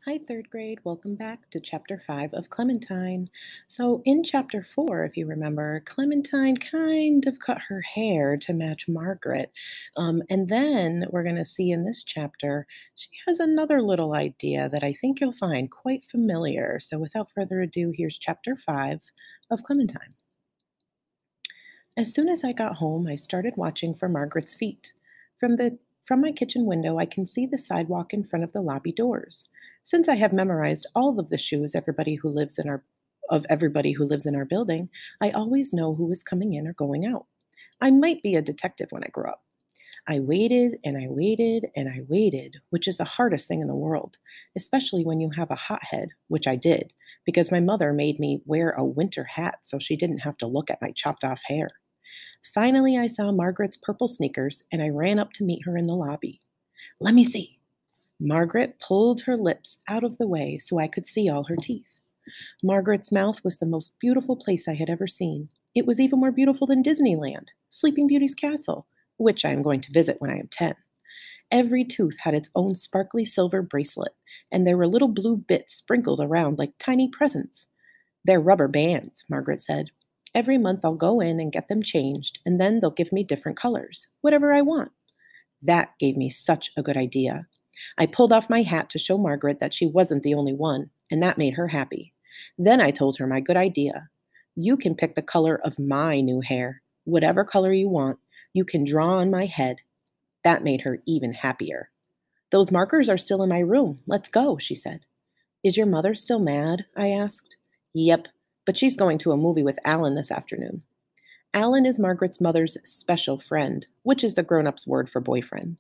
Hi, third grade. Welcome back to Chapter 5 of Clementine. So, in Chapter 4, if you remember, Clementine kind of cut her hair to match Margaret. And then we're going to see in this chapter, she has another little idea that I think you'll find quite familiar. So, without further ado, here's Chapter 5 of Clementine. As soon as I got home, I started watching for Margaret's feet. From my kitchen window, I can see the sidewalk in front of the lobby doors. Since I have memorized all of the shoes everybody who lives in our building, I always know who is coming in or going out. I might be a detective when I grow up. I waited and I waited and I waited, which is the hardest thing in the world, especially when you have a hothead, which I did, because my mother made me wear a winter hat so she didn't have to look at my chopped off hair. Finally, I saw Margaret's purple sneakers and I ran up to meet her in the lobby. Let me see. Margaret pulled her lips out of the way so I could see all her teeth. Margaret's mouth was the most beautiful place I had ever seen. It was even more beautiful than Disneyland, Sleeping Beauty's castle, which I am going to visit when I am 10. Every tooth had its own sparkly silver bracelet, and there were little blue bits sprinkled around like tiny presents. They're rubber bands, Margaret said. Every month I'll go in and get them changed, and then they'll give me different colors, whatever I want. That gave me such a good idea. I pulled off my hat to show Margaret that she wasn't the only one, and that made her happy. Then I told her my good idea. You can pick the color of my new hair. Whatever color you want, you can draw on my head. That made her even happier. Those markers are still in my room. Let's go, she said. Is your mother still mad? I asked. Yep, but she's going to a movie with Alan this afternoon. Alan is Margaret's mother's special friend, which is the grown-up's word for boyfriend.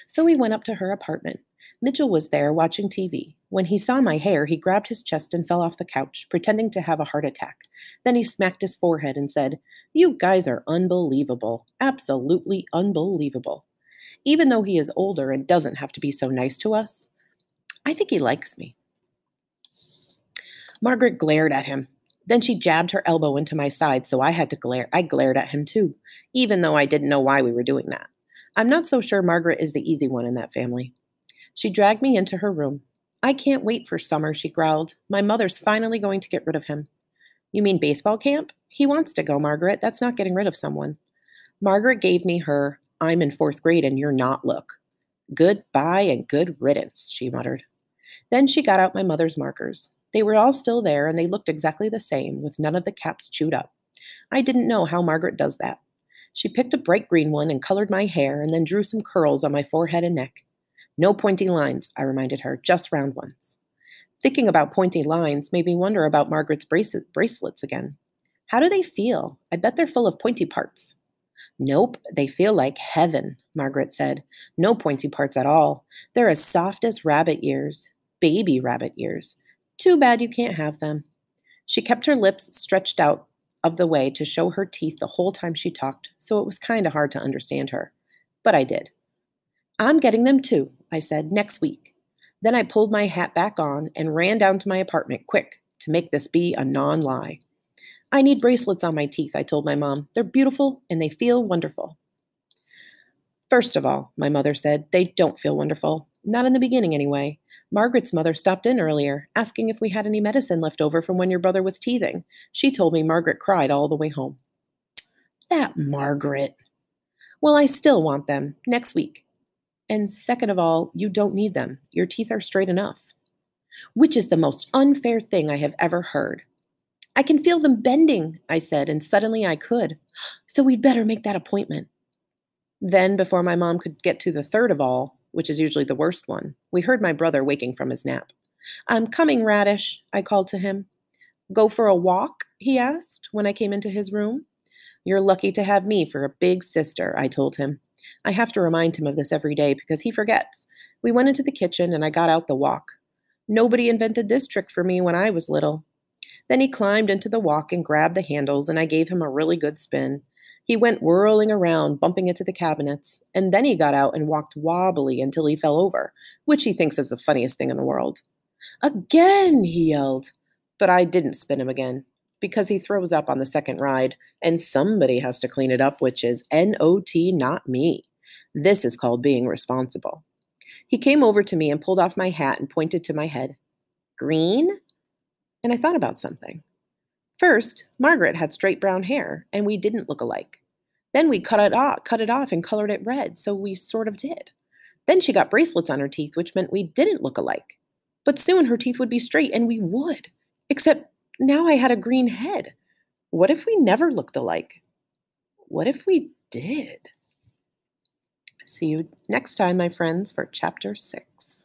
So we went up to her apartment. Mitchell was there watching TV. When he saw my hair, he grabbed his chest and fell off the couch, pretending to have a heart attack. Then he smacked his forehead and said, You guys are unbelievable. Absolutely unbelievable. Even though he is older and doesn't have to be so nice to us, I think he likes me. Margaret glared at him. Then she jabbed her elbow into my side, so I had to glare. I glared at him too, even though I didn't know why we were doing that. I'm not so sure Margaret is the easy one in that family. She dragged me into her room. I can't wait for summer, she growled. My mother's finally going to get rid of him. You mean baseball camp? He wants to go, Margaret. That's not getting rid of someone. Margaret gave me her, I'm in fourth grade and you're not look. Goodbye and good riddance, she muttered. Then she got out my mother's markers. They were all still there and they looked exactly the same, with none of the caps chewed up. I didn't know how Margaret does that. She picked a bright green one and colored my hair and then drew some curls on my forehead and neck. No pointy lines, I reminded her, just round ones. Thinking about pointy lines made me wonder about Margaret's bracelets again. How do they feel? I bet they're full of pointy parts. Nope, they feel like heaven, Margaret said. No pointy parts at all. They're as soft as rabbit ears, baby rabbit ears. Too bad you can't have them. She kept her lips stretched out of the way to show her teeth the whole time she talked, so it was kind of hard to understand her. But I did. I'm getting them too, I said, next week. Then I pulled my hat back on and ran down to my apartment quick to make this be a non-lie. I need bracelets on my teeth, I told my mom. They're beautiful and they feel wonderful. First of all, my mother said, they don't feel wonderful. Not in the beginning, anyway. Margaret's mother stopped in earlier, asking if we had any medicine left over from when your brother was teething. She told me Margaret cried all the way home. That Margaret. Well, I still want them, next week. And second of all, you don't need them. Your teeth are straight enough. Which is the most unfair thing I have ever heard. I can feel them bending, I said, and suddenly I could. So we'd better make that appointment. Then, before my mom could get to the third of all, which is usually the worst one, we heard my brother waking from his nap. I'm coming, Radish, I called to him. Go for a walk? He asked when I came into his room. You're lucky to have me for a big sister, I told him. I have to remind him of this every day because he forgets. We went into the kitchen and I got out the walk. Nobody invented this trick for me when I was little. Then he climbed into the walk and grabbed the handles and I gave him a really good spin. He went whirling around, bumping into the cabinets, and then he got out and walked wobbly until he fell over, which he thinks is the funniest thing in the world. Again, he yelled. But I didn't spin him again, because he throws up on the second ride, and somebody has to clean it up, which is N-O-T, not me. This is called being responsible. He came over to me and pulled off my hat and pointed to my head. Green? And I thought about something. First, Margaret had straight brown hair, and we didn't look alike. Then we cut it off and colored it red, so we sort of did. Then she got bracelets on her teeth, which meant we didn't look alike. But soon her teeth would be straight, and we would. Except now I had a green head. What if we never looked alike? What if we did? See you next time, my friends, for Chapter 6.